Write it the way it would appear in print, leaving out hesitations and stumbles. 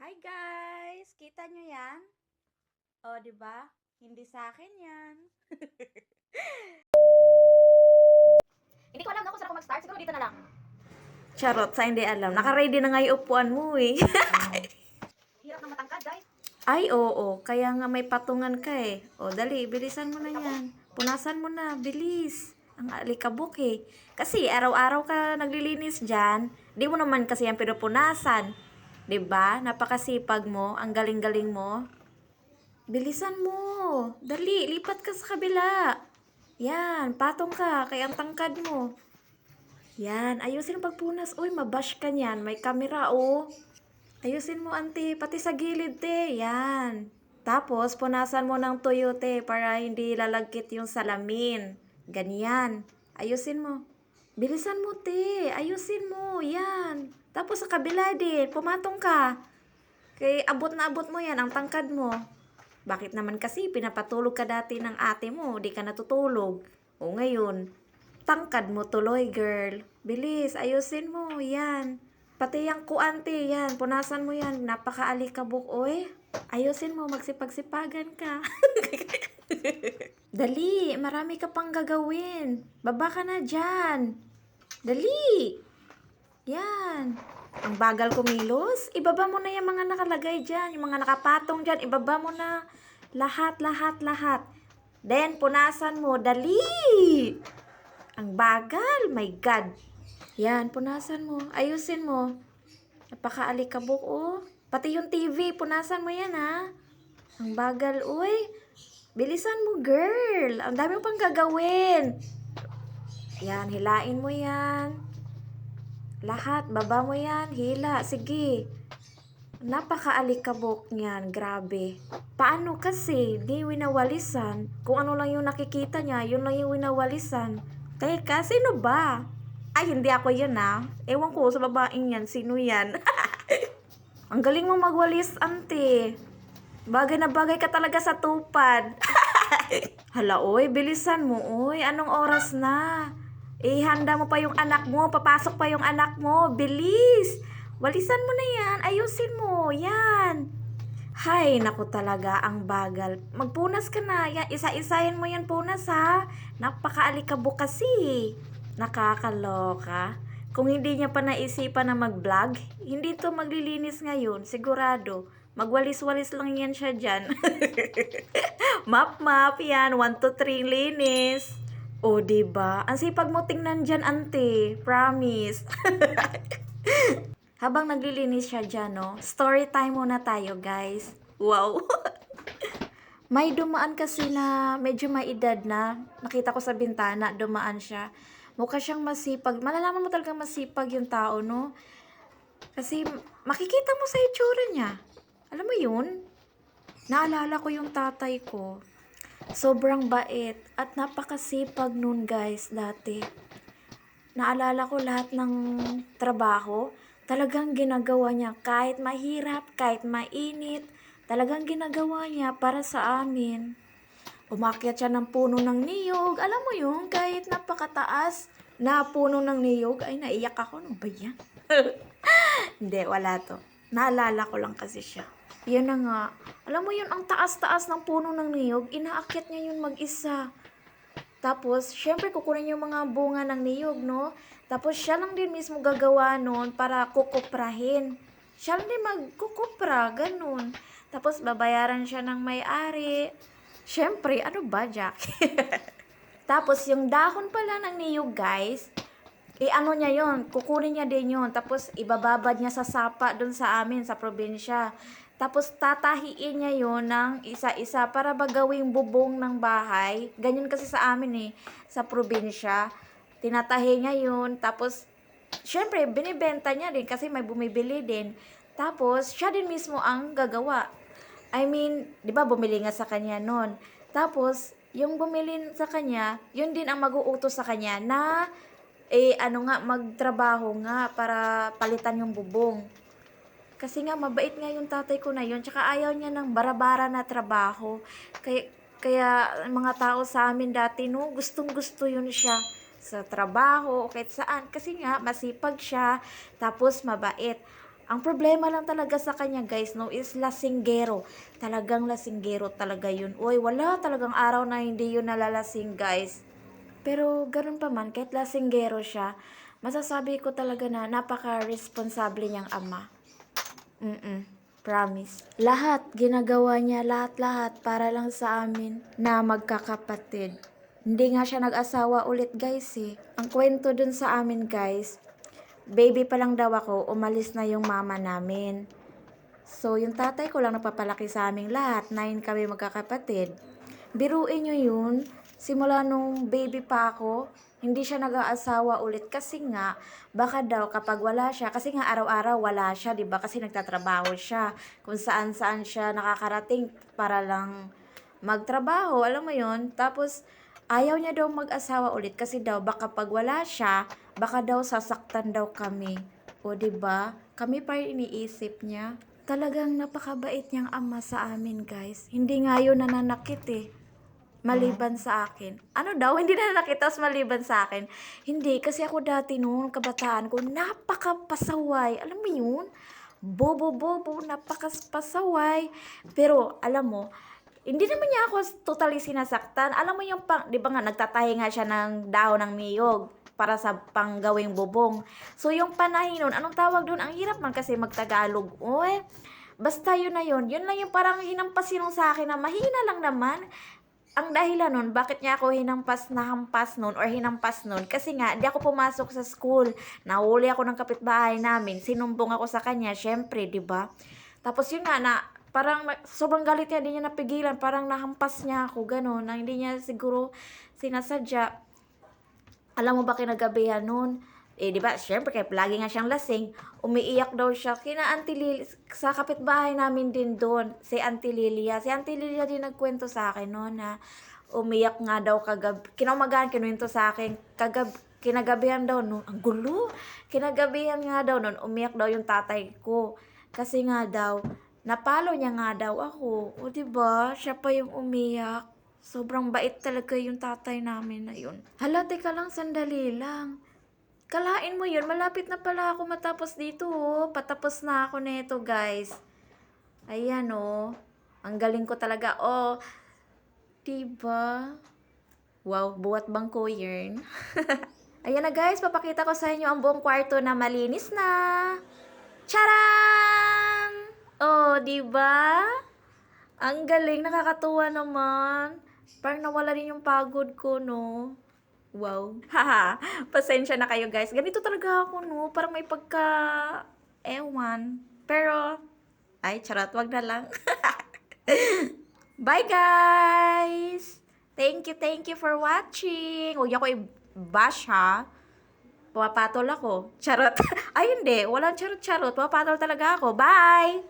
Hi guys! Kita nyo yan? O, di ba? Hindi sa akin yan. Hindi ko alam na kung saan ako mag-start. Siguro dito na lang. Charot, sa hindi alam. Naka-ready na nga yung upuan mo eh. Hirap ng matangkad, guys. Ay, oo. Kaya nga may patungan ka eh. O, dali. Bilisan mo na yan. Punasan mo na. Bilis. Ang alikabok eh. Kasi araw-araw ka naglilinis dyan. Di mo naman kasi yan pinupunasan. Diba? Napakasipag mo. Ang galing-galing mo. Bilisan mo. Dali. Lipat ka sa kabila. Yan. Patong ka. Kaya ang tangkad mo. Yan, ayusin ang pagpunas. Uy, mabash ka niyan. May kamera, oh. Ayusin mo, auntie. Pati sa gilid, te. Yan. Tapos, punasan mo ng tuyo, te, para hindi lalagkit yung salamin. Ganyan. Ayusin mo. Bilisan mo, te. Ayusin mo. Yan. Tapos sa kabila din. Pumatong ka. Kay abot na abot mo yan, ang tangkad mo. Bakit naman kasi pinapatulog ka dati ng ate mo, di ka natutulog. O ngayon, tangkad mo tuloy, girl. Bilis, ayusin mo, yan. Pati yung kuante, yan. Punasan mo yan. Napaka-alikabok, oy. Ayusin mo, magsipag-sipagan ka. Dali, marami ka pang gagawin. Baba ka na dyan. Dali. Yan. Ang bagal kumilos. Ibaba mo na yung mga nakalagay dyan. Yung mga nakapatong dyan. Ibaba mo na. Lahat, lahat, lahat. Then, punasan mo. Dali. Ang bagal. My God. Yan, punasan mo. Ayusin mo. Napaka-alikabok, oh. Pati yung TV, punasan mo yan, ha. Ang bagal, uy. Bilisan mo, girl. Ang dami mo pang gagawin. Yan, hilain mo yan. Lahat, baba mo yan. Hila, sige. Napaka-alikabok niyan, grabe. Paano kasi? Di winawalisan. Kung ano lang yung nakikita niya, yun lang yung winawalisan. Teka, sino ba? Ay, hindi ako yun ah. Ewan ko sa babaeng yan, sino yan? Ang galing mo magwalis, ante. Bagay na bagay ka talaga sa tupad. Hala, oy, bilisan mo, oy. Anong oras na? Ihanda mo pa yung anak mo, papasok pa yung anak mo. Bilis! Walisan mo na yan, ayusin mo, yan. Hay, naku talaga, ang bagal. Magpunas ka na, yan, isa-isayin mo yan punas ha. Napaka-alikabok kasi. Nakakaloka. Kung hindi niya pa naisipan na mag-vlog, hindi to maglilinis ngayon, sigurado. Magwalis-walis lang yan siya dyan. Map, yan. 1, 2, 3, linis. O, diba? Ang sipag mo tingnan dyan, ante. Promise. Habang naglilinis siya dyan, no? Story time muna tayo, guys. Wow. May dumaan kasi na medyo may edad na. Nakita ko sa bintana, dumaan siya. Mukha siyang masipag. Malalaman mo talaga masipag yung tao, no? Kasi makikita mo sa itsura niya. Alam mo yun? Naalala ko yung tatay ko. Sobrang bait at napakasipag nun, guys, dati. Naalala ko lahat ng trabaho, talagang ginagawa niya kahit mahirap, kahit mainit, talagang ginagawa niya para sa amin. Umakyat siya ng puno ng niyog, alam mo yun, kahit napakataas na puno ng niyog, ay naiyak ako, ano ba yan? Hindi, wala to. Naalala ko lang kasi siya. Yan na nga. Alam mo yun, ang taas-taas ng puno ng niyog, inaakyat niya yun mag-isa. Tapos, syempre, kukunin yung mga bunga ng niyog, no? Tapos, siya lang din mismo gagawa nun para kukuprahin. Siya lang din magkukupra, ganun. Tapos, babayaran siya ng may-ari. Syempre, ano ba, Jack? Tapos, yung dahon pala ng niyog, guys, ano niya yon, kukunin niya din yon, tapos ibababad niya sa sapa dun sa amin, sa probinsya. Tapos tatahiin niya yon ng isa-isa para bagawing bubong ng bahay. Ganyan kasi sa amin eh, sa probinsya. Tinatahi niya yon, tapos syempre binibenta niya din kasi may bumibili din. Tapos siya din mismo ang gagawa. I mean, 'di ba bumili nga sa kanya noon. Tapos yung bumili sa kanya, yun din ang mag-uutos sa kanya na magtrabaho nga para palitan yung bubong. Kasi nga, mabait nga yung tatay ko na yun, tsaka ayaw niya ng bara-bara na trabaho. Kaya mga tao sa amin dati, no, gustong-gusto yun siya sa trabaho, o kahit saan. Kasi nga, masipag siya, tapos mabait. Ang problema lang talaga sa kanya guys, no, is lasinggero. Talagang lasinggero talaga yun. Uy, wala talagang araw na hindi yun nalalasing guys. Pero ganun pa man, kahit lasinggero siya, masasabi ko talaga na napaka-responsable niyang ama. Promise. Lahat, ginagawa niya lahat-lahat para lang sa amin na magkakapatid. Hindi nga siya nag-asawa ulit guys eh. Ang kwento dun sa amin guys, baby pa lang daw ako, umalis na yung mama namin. So, yung tatay ko lang napapalaki sa aming lahat, 9 kami magkakapatid. Biruin nyo yun, simula nung baby pa ako, hindi siya nag-aasawa ulit kasi nga, baka daw kapag wala siya, kasi nga araw-araw wala siya, di ba? Kasi nagtatrabaho siya, kung saan-saan siya nakakarating para lang magtrabaho, alam mo yun? Tapos, ayaw niya daw mag-asawa ulit kasi daw baka pag wala siya, baka daw sasaktan daw kami. O, di ba? Kami pa rin iniisip niya. Talagang napakabait niyang ama sa amin, guys. Hindi nga yun nananakit eh. Maliban sa akin. Ano daw? Hindi na nakita maliban sa akin. Hindi, kasi ako dati noon, kabataan ko, napakapasaway. Alam mo yun? Bobo-bobo, napakapasaway. Pero, alam mo, hindi naman niya ako totally sinasaktan. Alam mo yung pang, di ba nga, nagtatahi nga siya ng dahon ng niyog para sa panggawing bubong. So, yung panahin nun, anong tawag doon? Ang hirap man kasi magtagalog. Uy, basta yun na yun. Yun lang yung parang hinampasin nung sa akin na mahina lang naman. Ang dahilan nun, bakit niya ako nahampas nun or hinampas nun? Kasi nga, di ako pumasok sa school. Nahuli ako ng kapitbahay namin. Sinumbong ako sa kanya, syempre, di ba? Tapos yun nga, na parang sobrang galit niya, di niya napigilan. Parang nahampas niya ako, gano'n, na hindi niya siguro sinasadya. Alam mo ba kinagabihan nun? Eh, di ba, syempre, kaya lagi nga siyang lasing, umiiyak daw siya. Kina Auntie Lilia, sa kapitbahay namin din doon, si Auntie Lilia. Si Auntie Lilia din nagkwento sa akin noon na umiyak nga daw kagabi. Kinaumagaan, kinuwento sa akin, kinagabihan daw noon, ang gulo. Kinagabihan nga daw noon, umiyak daw yung tatay ko. Kasi nga daw, napalo niya nga daw ako. O, di ba, siya pa yung umiyak. Sobrang bait talaga yung tatay namin na yun. Hala, teka lang, sandali lang. Kalain mo yun, malapit na pala ako matapos dito, oh. Patapos na ako nito, guys. Ayan, oh. Ang galing ko talaga, oh. Diba? Wow, buwat bangko yun. Ayan na, guys, papakita ko sa inyo ang buong kwarto na malinis na. Charan! Oh, diba? Ang galing, nakakatuwa naman. Parang nawala rin yung pagod ko, no? Wow. Haha, pasensya na kayo guys. Ganito talaga ako, no? Parang may pagka... ewan. Pero, ay, charot, wag na lang. Bye guys! Thank you for watching. Huwag ako i-bash ha. Pumapatol ako. Charot. Ay, hindi. Walang charot-charot. Pumapatol talaga ako. Bye!